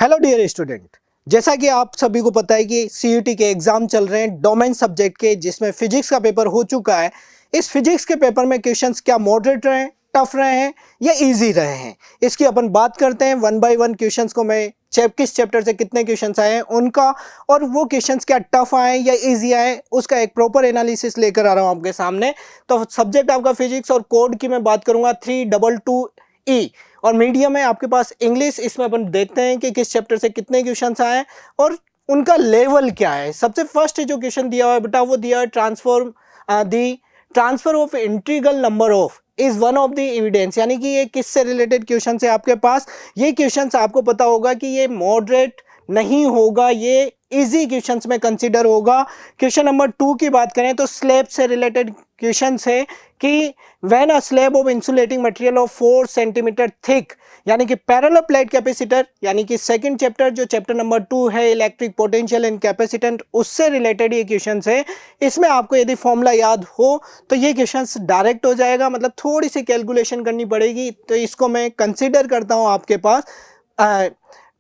Hello dear student, जैसा कि आप सभी को पता है कि सीयूटी के एग्जाम चल रहे हैं डोमेन सब्जेक्ट के, जिसमें फिजिक्स का पेपर हो चुका है। इस फिजिक्स के पेपर में क्वेश्चंस क्या मॉडरेट रहे हैं, टफ रहे हैं या इजी रहे हैं, इसकी अपन बात करते हैं। वन बाय वन क्वेश्चंस को मैं किस चैप्टर से कितने क्वेश्चंस आए हैं उनका, और वो क्वेश्चंस क्या टफ आए या इजी आए, उसका एक प्रॉपर एनालिसिस लेकर आ रहा हूं आपके सामने। तो सब्जेक्ट आपका फिजिक्स और कोड की मैं बात करूंगा 322E, और मीडियम है आपके पास इंग्लिश। इसमें अपन देखते हैं कि किस चैप्टर से कितने क्वेश्चंस आए हैं और उनका लेवल क्या है। सबसे फर्स्ट जो क्वेश्चन दिया हुआ है बेटा, वो दिया है transfer of integral number of is one of the evidence, यानी कि ये किससे रिलेटेड क्वेश्चन है आपके पास। ये क्वेश्चन आपको पता होगा कि ये मॉडरेट नहीं होगा, ये इजी क्वेश्चंस में कंसीडर होगा। क्वेश्चन नंबर 2 की बात करें तो स्लैब से रिलेटेड क्वेश्चन है कि when a slab of insulating material of 4 centimetre thick, यानी कि पैरेलल प्लेट कैपेसिटर, यानी कि सेकंड चैप्टर जो चैप्टर नंबर 2 है इलेक्ट्रिक पोटेंशियल एंड कैपेसिटेंट, उससे रिलेटेड ये क्वेश्चन है। इसमें आपको यदि फॉर्मूला याद हो तो ये क्वेश्चन डायरेक्ट हो जाएगा, मतलब थोड़ी सी कैलकुलेशन करनी पड़ेगी। तो इसको मैं कंसिडर करता हूँ आपके पास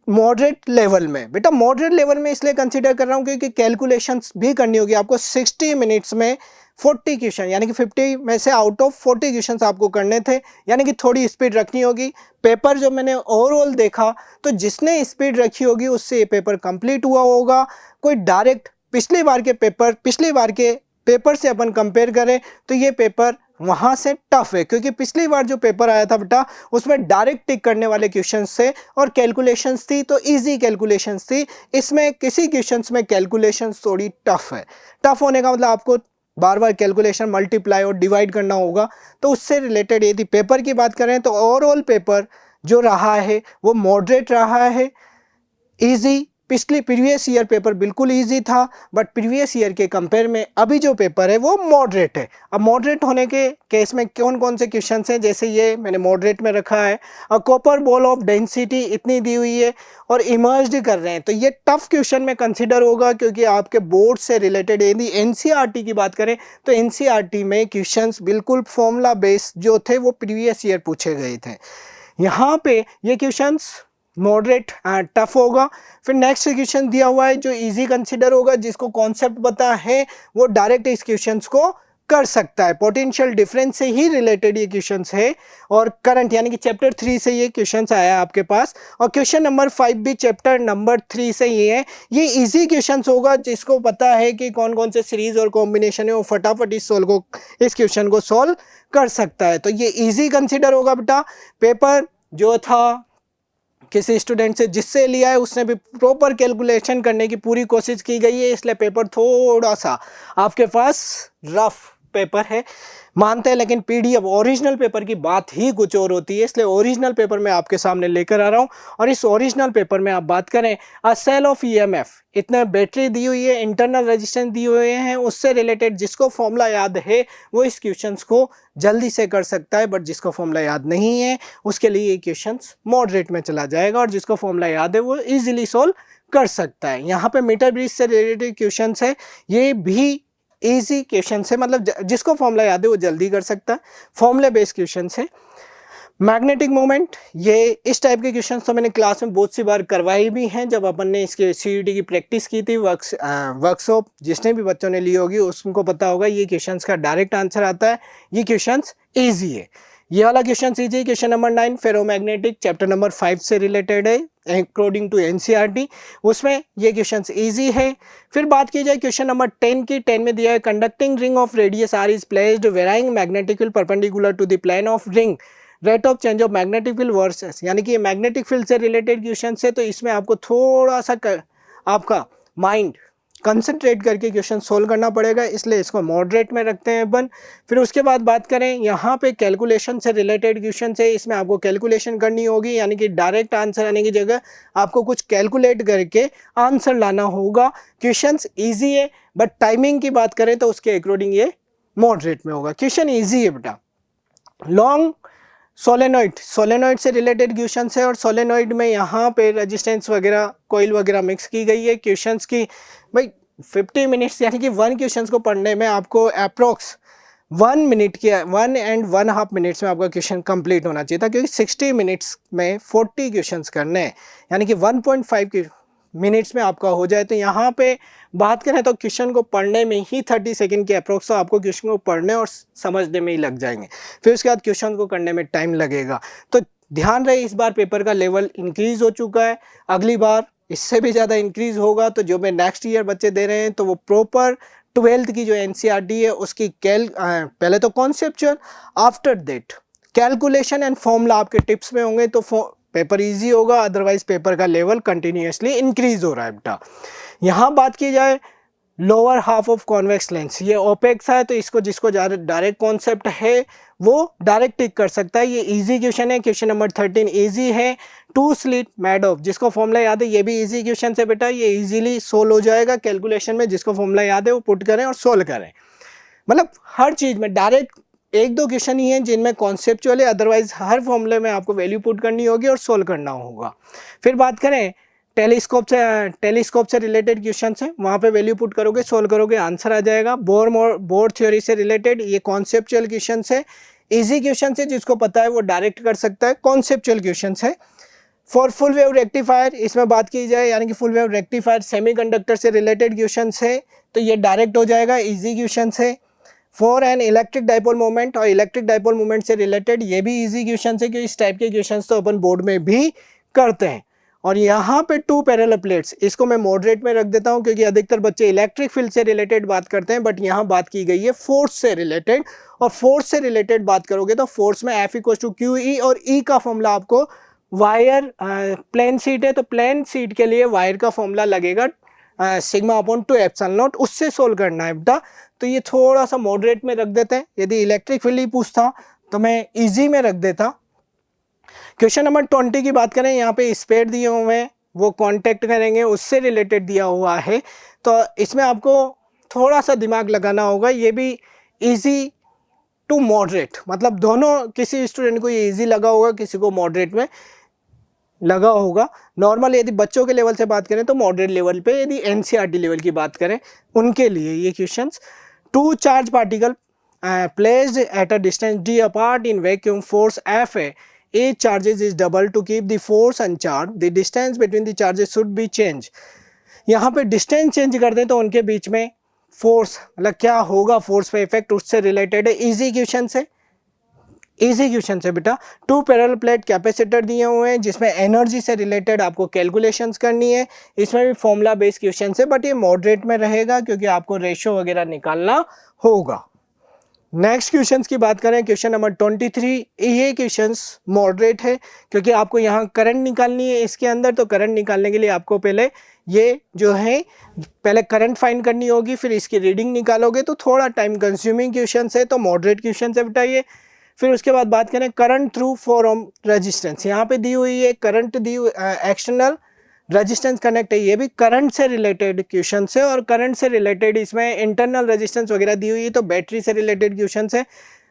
मॉडरेट लेवल में। बेटा मॉडरेट लेवल में इसलिए कंसीडर कर रहा हूँ क्योंकि कैलकुलेशंस भी करनी होगी आपको। 60 मिनट्स में 40 क्वेश्चन, यानी कि 50 में से आउट ऑफ 40 क्वेश्चन आपको करने थे, यानी कि थोड़ी स्पीड रखनी होगी। पेपर जो मैंने ओवरऑल देखा तो जिसने स्पीड रखी होगी उससे ये पेपर कंप्लीट हुआ होगा। कोई डायरेक्ट पिछली बार के पेपर से अपन कंपेयर करें तो ये पेपर वहां से टफ है, क्योंकि पिछली बार जो पेपर आया था बेटा उसमें डायरेक्ट टिक करने वाले क्वेश्चंस थे और कैलकुलेशंस थी, तो इजी कैलकुलेशंस थी। इसमें किसी क्वेश्चंस में कैलकुलेशंस थोड़ी टफ है। टफ होने का मतलब आपको बार बार कैलकुलेशन मल्टीप्लाई और डिवाइड करना होगा, तो उससे रिलेटेड यदि पेपर की बात करें तो ओवरऑल पेपर जो रहा है वो मॉडरेट रहा है, इजी। प्रीवियस ईयर पेपर बिल्कुल इजी था, बट प्रीवियस ईयर के कंपेयर में अभी जो पेपर है वो मॉडरेट है। अब मॉडरेट होने के केस में कौन कौन से क्वेश्चंस हैं, जैसे ये मैंने मॉडरेट में रखा है। कॉपर बॉल ऑफ डेंसिटी इतनी दी हुई है और इमर्ज्ड कर रहे हैं, तो ये टफ क्वेश्चन में कंसिडर होगा, क्योंकि आपके बोर्ड से रिलेटेड। यदि एनसीईआरटी की बात करें तो एनसीईआरटी में क्वेश्चंस बिल्कुल फॉर्मूला बेस्ड जो थे वो प्रीवियस ईयर पूछे गए थे। यहाँ पे ये क्वेश्चंस मॉडरेट टफ होगा। फिर नेक्स्ट क्वेश्चन दिया हुआ है जो इजी कंसीडर होगा, जिसको कॉन्सेप्ट पता है वो डायरेक्ट इस क्वेश्चंस को कर सकता है। पोटेंशियल डिफरेंस से ही रिलेटेड ये क्वेश्चंस है, और करंट यानी कि चैप्टर 3 से ये क्वेश्चंस आया आपके पास। और क्वेश्चन नंबर 5 भी चैप्टर नंबर 3 से ये है। ये इजी क्वेश्चंस होगा, जिसको पता है कि कौन कौन से सीरीज और कॉम्बिनेशन है वो फटाफट इस क्वेश्चन को सॉल्व कर सकता है। तो ये इजी कंसीडर होगा बेटा। पेपर जो था किसी स्टूडेंट से जिससे लिया है उसने भी प्रॉपर कैलकुलेशन करने की पूरी कोशिश की गई है, इसलिए पेपर थोड़ा सा आपके पास रफ पेपर है मानते हैं, लेकिन पीडीएफ ओरिजिनल पेपर की बात ही कुछ और होती है। इसलिए ओरिजिनल पेपर मैं आपके सामने लेकर आ रहा हूं, और इस ओरिजिनल पेपर में आप बात करें अ सेल ऑफ ईएमएफ, इतने बैटरी दी हुई है, इंटरनल रेजिस्टेंस दिए हुए हैं, उससे रिलेटेड जिसको फॉर्मूला याद है वो इस क्वेश्चंस को जल्दी से कर सकता है, बट जिसको फॉर्मूला याद नहीं है उसके लिए ये क्वेश्चंस मॉडरेट में चला जाएगा, और जिसको फॉर्मूला याद है वो इजीली सोल्व कर सकता है। यहाँ पे मीटर ब्रिज से रिलेटेड क्वेश्चंस है, ये भी इजी क्वेश्चन है, मतलब जिसको फॉर्मूला याद है वो जल्दी कर सकता है। फॉर्मूला बेस्ड क्वेश्चन है। मैग्नेटिक मोमेंट, ये इस टाइप के क्वेश्चन तो मैंने क्लास में बहुत सी बार करवाई भी हैं, जब अपन ने इसके सीयूटी की प्रैक्टिस की थी वर्कशॉप, जिसने भी बच्चों ने ली होगी उसको पता होगा ये क्वेश्चन का डायरेक्ट आंसर आता है। ये क्वेश्चन ईजी है। ये वाला question easy. Question number 9 ferromagnetic chapter number 5 से रिलेटेड है अकॉर्डिंग टू एनसीईआरटी, उसमें ये क्वेश्चन इजी है। फिर बात की जाए क्वेश्चन नंबर 10 की, 10 में दिया है conducting ring of radius R is placed varying magnetic field perpendicular to the plane of ring, rate of change of magnetic field versus, यानी कि मैग्नेटिक फील्ड से रिलेटेड क्वेश्चन है। तो इसमें आपको थोड़ा सा आपका माइंड कंसंट्रेट करके क्वेश्चन सोल्व करना पड़ेगा, इसलिए इसको मॉडरेट में रखते हैं अपन। फिर उसके बाद बात करें यहाँ पे कैलकुलेशन से रिलेटेड क्वेश्चन है, इसमें आपको कैलकुलेशन करनी होगी, यानी कि डायरेक्ट आंसर आने की जगह आपको कुछ कैलकुलेट करके आंसर लाना होगा। क्वेश्चन ईजी है, बट टाइमिंग की बात करें तो उसके अकॉर्डिंग ये मॉडरेट में होगा। क्वेश्चन ईजी है बेटा। लॉन्ग सोलेनोइड से रिलेटेड क्वेश्चन है, और सोलेनोइड में यहाँ पे रेजिस्टेंस वगैरह कोइल वगैरह मिक्स की गई है। क्वेश्चंस की भाई 50 मिनट्स, यानी कि वन क्वेश्चंस को पढ़ने में आपको अप्रोक्स 1 एंड 1.5 मिनट्स में आपका क्वेश्चन कंप्लीट होना चाहिए था, क्योंकि 60 मिनट्स में 40 क्वेश्चंस करने हैं, यानी कि 1.5 मिनट्स में आपका हो जाए। तो यहाँ पे बात करें तो क्वेश्चन को पढ़ने में ही 30 सेकंड के अप्रोक्स तो आपको क्वेश्चन को पढ़ने और समझने में ही लग जाएंगे, फिर उसके बाद क्वेश्चन को करने में टाइम लगेगा। तो ध्यान रहे, इस बार पेपर का लेवल इंक्रीज हो चुका है, अगली बार इससे भी ज़्यादा इंक्रीज होगा। तो जो मैं नेक्स्ट ईयर बच्चे दे रहे हैं तो वो प्रॉपर 12th की जो NCERT है उसकी पहले तो conceptual, after that calculation and formula आपके टिप्स में होंगे, तो पेपर इजी होगा। अदरवाइज पेपर का लेवल कंटिन्यूसली इंक्रीज हो रहा है बेटा। यहाँ बात की जाए lower half of convex lens, ये ओपेक्स है, तो इसको जिसको डायरेक्ट कॉन्सेप्ट है वो डायरेक्ट टिक कर सकता है। ये इजी क्वेश्चन है, क्वेश्चन नंबर 13 इजी है। टू स्लिट मैडोफ, जिसको फॉर्मूला याद है, ये भी इजी क्वेश्चन है बेटा, ये इजीली सोल्व हो जाएगा कैलकुलेशन में। जिसको फॉर्मूला याद है वो पुट करें और सोल्व करें। मतलब हर चीज में डायरेक्ट 1-2 क्वेश्चन ही हैं जिनमें कॉन्सेप्चुअल है, अदरवाइज हर फॉर्मूले में आपको वैल्यू पुट करनी होगी और सोल्व करना होगा। फिर बात करें टेलीस्कोप से रिलेटेड क्वेश्चन है, वहाँ पे वैल्यू पुट करोगे, सोल्व करोगे, आंसर आ जाएगा। बोर थ्योरी से रिलेटेड ये कॉन्सेप्चुअल क्वेश्चन है, इजी क्वेश्चन है, जिसको पता है वो डायरेक्ट कर सकता है, कॉन्सेप्चुअल क्वेश्चन है। फॉर फुल वेव रेक्टिफायर, इसमें बात की जाए यानी कि फुल वेव रेक्टिफायर सेमीकंडक्टर से रिलेटेड क्वेश्चन है, तो ये डायरेक्ट हो जाएगा, इजी क्वेश्चन है। For an electric dipole moment, और इलेक्ट्रिक डाइपोल मोमेंट से रिलेटेड ये भी इजी क्वेश्चन है, क्योंकि इस टाइप के क्वेश्चन तो अपन बोर्ड में भी करते हैं। और यहाँ पे 2 पैरेलल प्लेट्स, इसको मैं मॉडरेट में रख देता हूँ, क्योंकि अधिकतर बच्चे इलेक्ट्रिक फील्ड से रिलेटेड बात करते हैं, बट यहाँ बात की गई है फोर्स से रिलेटेड। और फोर्स से रिलेटेड बात करोगे तो फोर्स में F=QE, और E का फॉर्मूला आपको वायर, प्लेन सीट है तो प्लेन सीट के लिए वायर का फॉर्मूला लगेगा σ/2ε0, उससे सोल्व करना है बेटा। तो ये थोड़ा सा मॉडरेट में रख देते हैं। यदि इलेक्ट्रिक फील्ड ही पूछता तो मैं इजी में रख देता। क्वेश्चन नंबर 20 की बात करें, यहाँ पे स्पेयर दिए हुए हैं, वो कांटेक्ट करेंगे, उससे रिलेटेड दिया हुआ है। तो इसमें आपको थोड़ा सा दिमाग लगाना होगा। ये भी इजी टू मॉडरेट, मतलब दोनों, किसी स्टूडेंट को ये इजी लगा होगा, किसी को मॉडरेट में लगा होगा। नॉर्मल यदि बच्चों के लेवल से बात करें तो मॉडरेट लेवल पे, यदि NCERT लेवल की बात करें उनके लिए ये questions. 2 charge particle placed at a distance d apart in vacuum force Fa, each charges is double. To keep the force uncharged, the distance between the charges should be changed. यहाँ पे distance change कर दें तो उनके बीच में force, मतलब क्या होगा, फोर्स पे इफेक्ट, उससे रिलेटेड है। इजी क्वेश्चन है, इजी क्वेश्चन है बेटा। 2 पैरेलल प्लेट कैपेसिटर दिए हुए हैं, जिसमें एनर्जी से रिलेटेड आपको कैलकुलेशंस करनी है। इसमें भी फॉर्मूला बेस्ड क्वेश्चन है, बट ये मॉडरेट में रहेगा, क्योंकि आपको रेशियो वगैरह निकालना होगा। नेक्स्ट क्वेश्चंस की बात करें, क्वेश्चन नंबर 23, ये क्वेश्चंस मॉडरेट है, क्योंकि आपको यहाँ करंट निकालनी है इसके अंदर। तो करंट निकालने के लिए आपको पहले ये जो है, पहले करंट फाइंड करनी होगी, फिर इसकी रीडिंग निकालोगे, तो थोड़ा टाइम कंज्यूमिंग क्वेश्चंस है, तो मॉडरेट क्वेश्चंस है बेटा ये। फिर उसके बाद बात करें करंट थ्रू 4 ओम रेजिस्टेंस, यहाँ पे दी हुई है करंट, दी हुई एक्सटर्नल रेजिस्टेंस कनेक्ट है, ये भी करंट से रिलेटेड क्वेश्चन है। और करंट से रिलेटेड इसमें इंटरनल रेजिस्टेंस वगैरह दी हुई है, तो बैटरी से रिलेटेड क्वेश्चन है,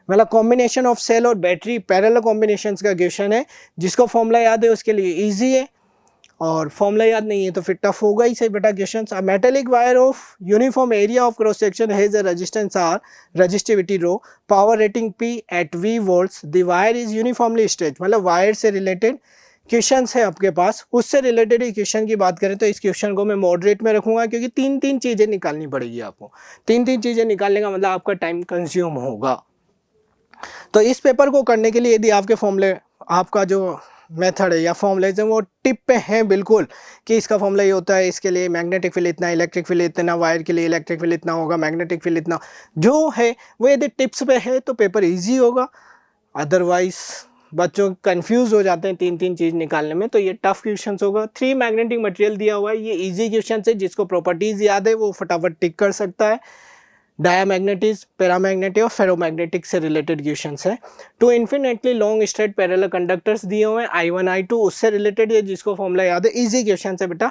मतलब कॉम्बिनेशन ऑफ सेल और बैटरी पैरेलल कॉम्बिनेशन का क्वेश्चन है। जिसको फॉर्मूला याद है उसके लिए इजी है, और फॉर्मूला याद नहीं है तो फिर टफ होगा ही सही बेटा question. A metallic wire of uniform area of cross section has a resistance R, resistivity rho, power rating P at V volts, the wire is uniformly stretched, मतलब वायर से रिलेटेड क्वेश्चन है आपके पास, उससे related ही question की बात करें तो इस क्वेश्चन को मैं मॉडरेट में रखूंगा, क्योंकि 3 चीजें निकालनी पड़ेगी आपको। 3 चीजें निकालने का मतलब आपका टाइम कंज्यूम होगा। तो इस पेपर को करने के लिए यदि आपके फॉर्मूले, आपका जो मेथड है या फॉर्मूलेज हैं वो टिप पे हैं बिल्कुल, कि इसका फॉर्मूला ये होता है, इसके लिए मैग्नेटिक फील्ड इतना, इलेक्ट्रिक फील्ड इतना, वायर के लिए इलेक्ट्रिक फील्ड इतना होगा, मैग्नेटिक फील्ड इतना, जो है वो यदि टिप्स पे है तो पेपर इजी होगा। अदरवाइज बच्चों कंफ्यूज हो जाते हैं 3 चीज़ निकालने में, तो ये टफ क्वेश्चन होगा। 3 मैग्नेटिक मटेरियल दिया हुआ है, ये इजी क्वेश्चन है, जिसको प्रॉपर्टीज याद है वो फटाफट टिक कर सकता है। डायामैग्नेटिज, पैरामैग्नेटिक और फेरोमैग्नेटिक से रिलेटेड क्वेश्चंस है। 2 infinitely long straight parallel conductors दिए हुए हैं, I1 I2, उससे रिलेटेड है, जिसको फॉर्मूला याद है, इजी क्वेश्चन है बेटा।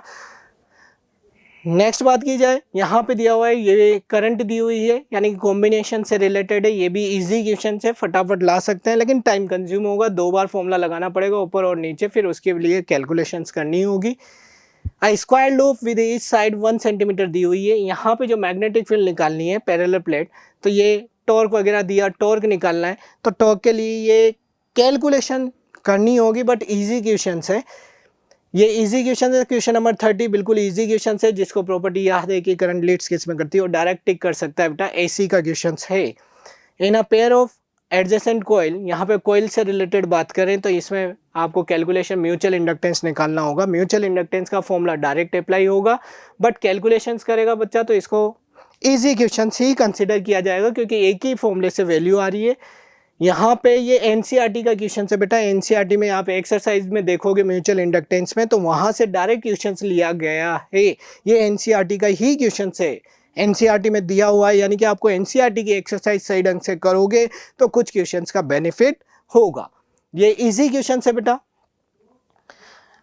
नेक्स्ट बात की जाए, यहाँ पे दिया हुआ है ये करंट दी हुई है, यानी कि कॉम्बिनेशन से रिलेटेड है, ये भी इजी क्वेश्चन है, फटाफट ला सकते हैं, लेकिन टाइम कंज्यूम होगा, 2 बार फॉर्मूला लगाना पड़ेगा ऊपर और नीचे, फिर उसके लिए कैलकुलेशंस करनी होगी। Square loop with each side 1 centimetre दी हुई है, यहाँ पे जो मैग्नेटिक फील्ड निकालनी है पैरेलल प्लेट, तो ये टॉर्क वगैरह दिया, टॉर्क निकालना है, तो टॉर्क के लिए ये कैलकुलेशन करनी होगी, बट इजी क्वेश्चन है ये। इजी क्वेश्चन है, क्वेश्चन नंबर 30 बिल्कुल इजी क्वेश्चन है, जिसको प्रॉपर्टी याद है कि करंट लीड्स किस में करती है और डायरेक्ट टिक कर सकता है बेटा, एसी का क्वेश्चन है। इन अ पेयर ऑफ एडजेसेंट कोयल, यहाँ पे कोयल से रिलेटेड बात करें तो इसमें आपको कैलकुलेशन म्यूचुअल इंडक्टेंस निकालना होगा। म्यूचुअल इंडक्टेंस का फॉर्मूला डायरेक्ट अप्लाई होगा, बट कैलकुलेशंस करेगा बच्चा तो इसको इजी क्वेश्चन ही कंसिडर किया जाएगा, क्योंकि एक ही फॉर्मूले से वैल्यू आ रही है। यहाँ पे ये एनसीईआरटी का क्वेश्चन है बेटा, एनसीईआरटी में आप एक्सरसाइज में देखोगे म्यूचुअल इंडक्टेंस में, तो वहां से डायरेक्ट क्वेश्चन लिया गया है। ये एनसीईआरटी का ही क्वेश्चन है, एनसीईआरटी में दिया हुआ है, यानी कि आपको एनसीईआरटी की एक्सरसाइज सही ढंग से करोगे तो कुछ क्वेश्चंस का बेनिफिट होगा। ये इजी क्वेश्चन है बेटा।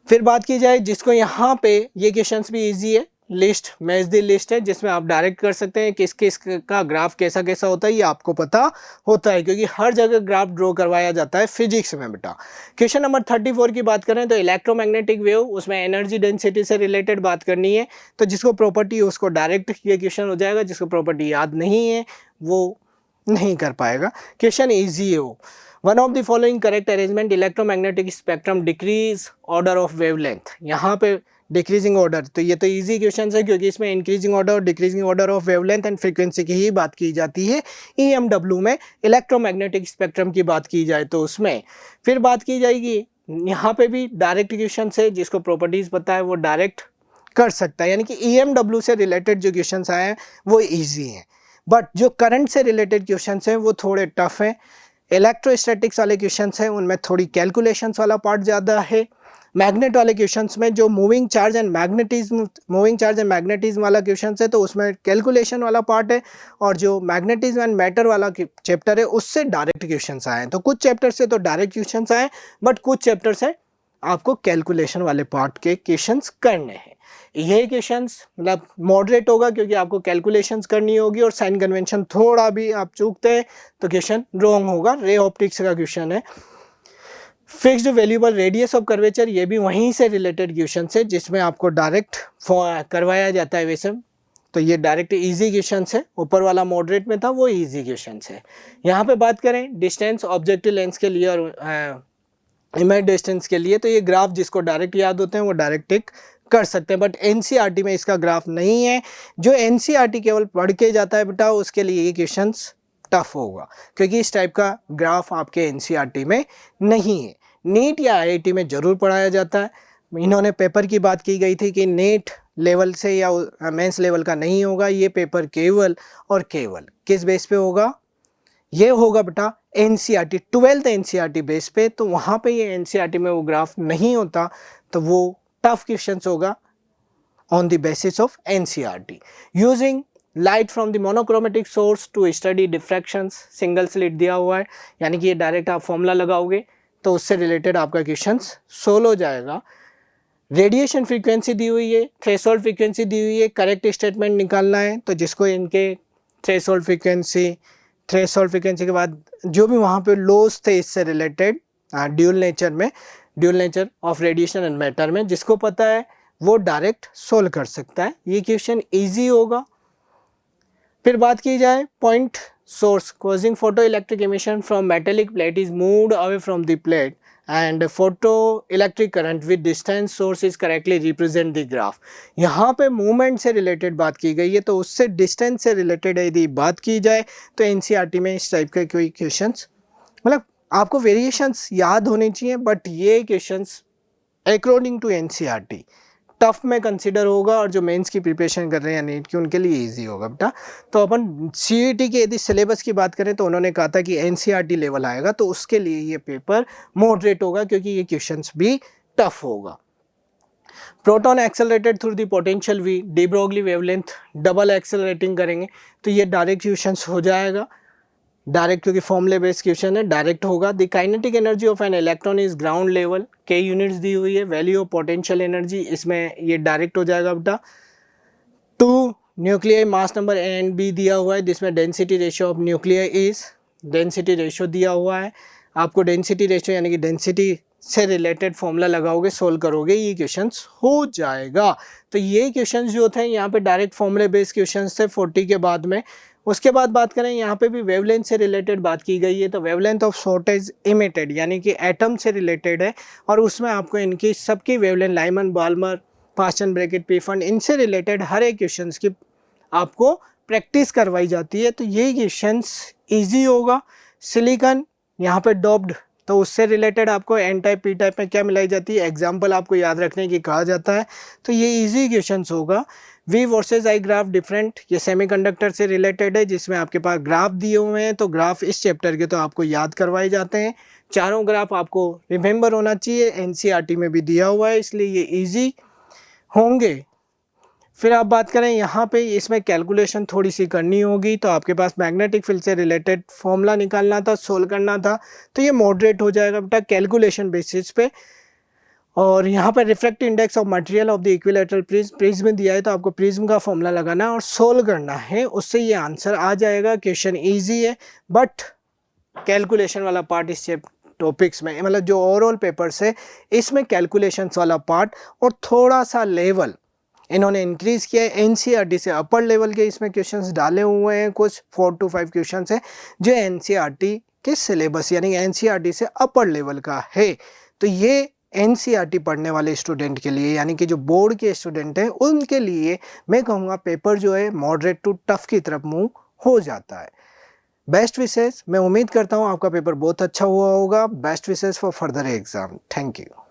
फिर बात की जाए जिसको यहाँ पे ये क्वेश्चंस भी इजी है, लिस्ट मैच द लिस्ट है, जिसमें आप डायरेक्ट कर सकते हैं किस किस का ग्राफ कैसा कैसा होता है, ये आपको पता होता है, क्योंकि हर जगह ग्राफ ड्रॉ करवाया जाता है फिजिक्स में बेटा। क्वेश्चन नंबर 34 की बात करें तो इलेक्ट्रोमैग्नेटिक वेव, उसमें एनर्जी डेंसिटी से रिलेटेड बात करनी है, तो जिसको प्रॉपर्टी उसको डायरेक्ट ये क्वेश्चन हो जाएगा, जिसको प्रॉपर्टी याद नहीं है वो नहीं कर पाएगा। क्वेश्चन ईजी है वो। One of the following correct arrangement electromagnetic spectrum decrease order of wavelength, यहाँ पे डिक्रीजिंग ऑर्डर, तो ये तो इजी क्वेश्चन है, क्योंकि इसमें इंक्रीजिंग ऑर्डर और decreasing order of wavelength and frequency की ही बात की जाती है। EMW में इलेक्ट्रोमैग्नेटिक स्पेक्ट्रम की बात की जाए तो उसमें फिर बात की जाएगी। यहाँ पे भी डायरेक्ट क्वेश्चन है, जिसको प्रॉपर्टीज पता है वो डायरेक्ट कर सकता है, यानी कि EMW से रिलेटेड जो क्वेश्चन आए हैं वो ईजी हैं, बट जो करंट से रिलेटेड क्वेश्चन हैं वो थोड़े टफ हैं। इलेक्ट्रोस्टैटिक्स वाले क्वेश्चन हैं उनमें थोड़ी कैलकुलेशंस वाला पार्ट ज़्यादा है। मैग्नेट वाले क्वेश्चंस में जो मूविंग चार्ज एंड मैग्नेटिज्म वाला क्वेश्चन है तो उसमें कैलकुलेशन वाला पार्ट है, और जो मैग्नेटिज्म एंड मैटर वाला चैप्टर है उससे डायरेक्ट क्वेश्चंस आए हैं। तो कुछ चैप्टर से तो डायरेक्ट क्वेश्चंस आए, बट कुछ चैप्टर से आपको कैलकुलेशन वाले पार्ट के क्वेश्चंस करने हैं। ये क्वेश्चंस मतलब मॉडरेट होगा, क्योंकि आपको कैलकुलेशंस करनी होगी, और साइन कन्वेंशन थोड़ा भी आप चूकते हैं तो क्वेश्चन रॉन्ग होगा। रे ऑप्टिक्स का क्वेश्चन है। Fixed valuable radius of curvature, ये भी वहीं से रिलेटेड क्वेश्चन है, जिसमें आपको डायरेक्ट करवाया जाता है वैसे, तो ये डायरेक्ट इजी क्वेश्चन है। ऊपर वाला मॉडरेट में था, वो इजी क्वेश्चन है। यहाँ पे बात करें डिस्टेंस ऑब्जेक्टिव लेंस के लिए और इमेज डिस्टेंस के लिए, तो ये ग्राफ जिसको डायरेक्ट याद होते हैं वो डायरेक्ट टिक कर सकते हैं, बट एनसीईआरटी में इसका ग्राफ नहीं है। जो एनसीईआरटी केवल पढ़ के जाता है बेटा उसके लिए ये क्वेश्चंस टफ होगा, क्योंकि इस टाइप का ग्राफ आपके एनसीईआरटी में नहीं है। नीट या आईआईटी में ज़रूर पढ़ाया जाता है। इन्होंने पेपर की बात की गई थी कि नेट लेवल से या मेंस लेवल का नहीं होगा, ये पेपर केवल और केवल किस बेस पे होगा, ये होगा बेटा एनसीईआरटी 12th एनसीईआरटी बेस पे। तो वहाँ पे ये एनसीईआरटी में वो ग्राफ नहीं होता, तो वो टफ क्वेश्चंस होगा on the basis of NCERT. Using light from the monochromatic source to study diffractions, single slit दिया हुआ है, यानी कि ये डायरेक्ट आप फॉर्मूला लगाओगे तो उससे रिलेटेड आपका क्वेश्चन सोल्व हो जाएगा। रेडिएशन फ्रीक्वेंसी दी हुई है, थ्रेशोल्ड फ्रीक्वेंसी दी हुई है, करेक्ट स्टेटमेंट निकालना है, तो जिसको इनके थ्रेशोल्ड फ्रीक्वेंसी के बाद जो भी वहाँ पे लॉस थे इससे related dual nature of radiation and matter में, जिसको पता है वो डायरेक्ट सोल्व कर सकता है। ये क्वेश्चन इजी होगा। फिर बात की जाए point source, causing photoelectric emission from metallic plate is moved away from the plate and photoelectric current with distance source is correctly represent the graph। यहाँ पे मूवमेंट से रिलेटेड बात की गई है, तो उससे डिस्टेंस से रिलेटेड यदि बात की जाए तो एनसीईआरटी में इस टाइप के कोई क्वेश्चंस, मतलब आपको वेरिएशंस याद होने चाहिए, बट ये questions according to NCERT tough में कंसिडर होगा, और जो मेंस की प्रिपरेशन कर रहे हैं नीट की उनके लिए इजी होगा बेटा। तो अपन सीईटी के यदि सिलेबस की बात करें तो उन्होंने कहा था कि एनसीईआरटी लेवल आएगा, तो उसके लिए ये पेपर मॉडरेट होगा, क्योंकि ये क्वेश्चंस भी टफ होगा। Proton accelerated through the potential V, de Broglie wavelength double accelerating करेंगे, तो ये डायरेक्ट क्वेश्चंस हो जाएगा, डायरेक्ट, क्योंकि फॉर्मूले बेस्ड क्वेश्चन है, डायरेक्ट होगा। The kinetic energy of an electron is ground level, के यूनिट्स दी हुई है। वैल्यू ऑफ पोटेंशियल एनर्जी, इसमें ये डायरेक्ट हो जाएगा बेटा। 2 nuclear mass number A and B दिया हुआ है, जिसमें density ratio of nuclear is, density ratio दिया हुआ है। आपको डेंसिटी रेशियो यानी कि डेंसिटी से रिलेटेड फॉर्मूला लगाओगे, सोल्व करोगे, ये क्वेश्चंस हो जाएगा। तो ये क्वेश्चंस जो थे यहाँ पे डायरेक्ट फॉर्मूले बेस्ड क्वेश्चंस थे 40 के बाद में, उसके बाद बात करें, यहाँ पे भी वेवलेंथ से रिलेटेड बात की गई है। तो वेवलेंथ ऑफ शॉर्टेज इमिटेड यानी कि एटम से रिलेटेड है, और उसमें आपको इनकी सबकी wavelength, Lyman, Balmer, Paschen Brackett, Pfund, इनसे रिलेटेड हर एक क्वेश्चंस की आपको प्रैक्टिस करवाई जाती है। तो ये क्वेश्चंस इजी होगा। सिलिकॉन यहाँ पे डोप्ड, तो उससे रिलेटेड आपको एन टाइप पी टाइप में क्या मिलाई जाती है, एग्जाम्पल आपको याद रखने की कहा जाता है। तो ये इजी क्वेश्चंस होगा। V versus I graph different, ये सेमीकंडक्टर से रिलेटेड है, जिसमें आपके पास ग्राफ दिए हुए हैं। तो ग्राफ इस चैप्टर के तो आपको याद करवाए जाते हैं। चारों ग्राफ आपको रिमेंबर होना चाहिए, एनसीईआरटी में भी दिया हुआ है, इसलिए ये इजी होंगे। फिर आप बात करें यहाँ पे, इसमें कैलकुलेशन थोड़ी सी करनी होगी। तो आपके पास मैग्नेटिक फील्ड से रिलेटेड फॉर्मूला निकालना था, सोल्व करना था। तो ये मॉडरेट हो जाएगा बेटा कैलकुलेशन बेसिस पे। और यहाँ पर refractive index of material of the equilateral prism दिया है, तो आपको प्रिज्म का फॉर्मूला लगाना है और सोल्व करना है, उससे ये आंसर आ जाएगा। क्वेश्चन ईजी है, बट कैलकुलेशन वाला पार्ट इस टॉपिक्स में, मतलब जो ओवरऑल पेपर्स है इसमें कैलकुलेशंस वाला पार्ट और थोड़ा सा लेवल इन्होंने इंक्रीज किया है। एनसीईआरटी से अपर लेवल के इसमें क्वेश्चंस डाले हुए हैं, कुछ 4 to 5 क्वेश्चंस हैं जो एनसीईआरटी के सिलेबस यानी एनसीईआरटी से अपर लेवल का है। तो ये एनसीईआरटी पढ़ने वाले स्टूडेंट के लिए, यानी कि जो बोर्ड के स्टूडेंट हैं उनके लिए मैं कहूँगा पेपर जो है मॉडरेट टू टफ की तरफ मूव हो जाता है। बेस्ट विशेस, मैं उम्मीद करता हूँ आपका पेपर बहुत अच्छा हुआ होगा। Best wishes for further exam. Thank you.